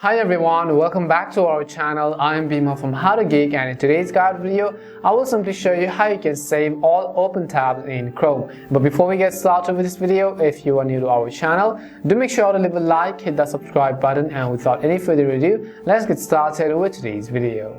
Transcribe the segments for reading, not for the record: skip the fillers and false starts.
Hi everyone, welcome back to our channel. I am Bima from How to Geek, and in today's guide video I will simply show you how you can save all open tabs in Chrome. But before we get started with this video, if you are new to our channel, do make sure to leave a like, hit that subscribe button, and without any further ado, let's get started with today's video.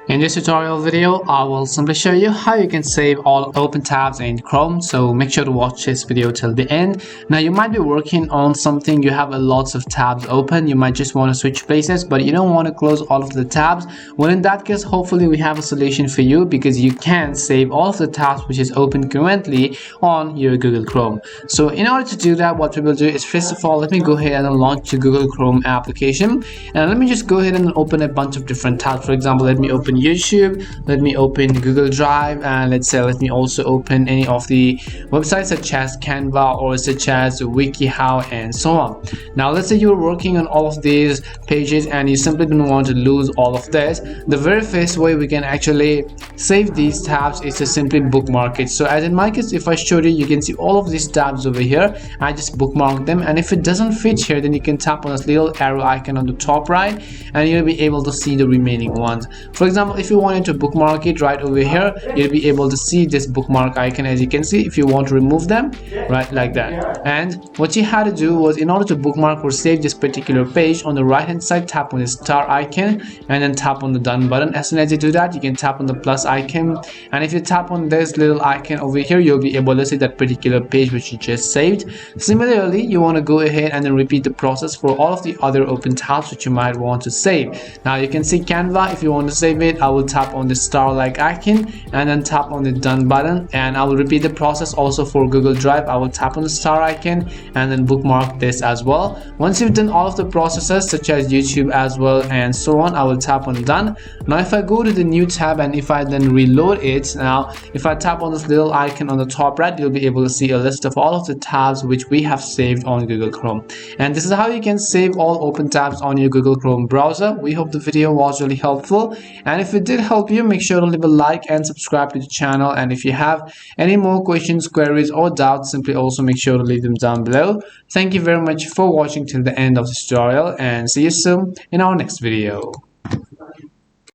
In this tutorial video, I will simply show you how you can save all open tabs in Chrome, so make sure to watch this video till the end. Now you might be working on something, you have lots of tabs open, you might just want to switch places, but you don't want to close all of the tabs. Well, in that case, hopefully we have a solution for you, because you can save all of the tabs which is open currently on your Google Chrome. So in order to do that, what we will do is, first of all, let me go ahead and launch the Google Chrome application, and let me just go ahead and open a bunch of different tabs. For example, let me open YouTube, let me open Google Drive, and let's say let me also open any of the websites such as Canva or such as WikiHow and so on. Now let's say you're working on all of these pages and you simply don't want to lose all of this. The very first way we can actually save these tabs is to simply bookmark it. So as in my case, if I showed you, you can see all of these tabs over here. I just bookmark them, and if it doesn't fit here, then you can tap on this little arrow icon on the top right and you'll be able to see the remaining ones. For example, if you wanted to bookmark it right over here, you'll be able to see this bookmark icon, as you can see. If you want to remove them, right like that. And what you had to do was, in order to bookmark or save this particular page, on the right hand side tap on the star icon and then tap on the done button. As soon as you do that, you can tap on the plus icon, and if you tap on this little icon over here, you'll be able to see that particular page which you just saved. Similarly, you want to go ahead and then repeat the process for all of the other open tabs which you might want to save. Now you can see Canva. If you want to save it, I will tap on the star like icon and then tap on the done button, and I will repeat the process also for Google Drive. I will tap on the star icon and then bookmark this as well. Once you've done all of the processes such as YouTube as well and so on, I will tap on done. Now if I go to the new tab and if I then reload it, now if I tap on this little icon on the top right, you'll be able to see a list of all of the tabs which we have saved on Google Chrome. And this is how you can save all open tabs on your Google Chrome browser. We hope the video was really helpful, and if it did help you, make sure to leave a like and subscribe to the channel. And if you have any more questions, queries or doubts, simply also make sure to leave them down below. Thank you very much for watching till the end of this tutorial, and see you soon in our next video.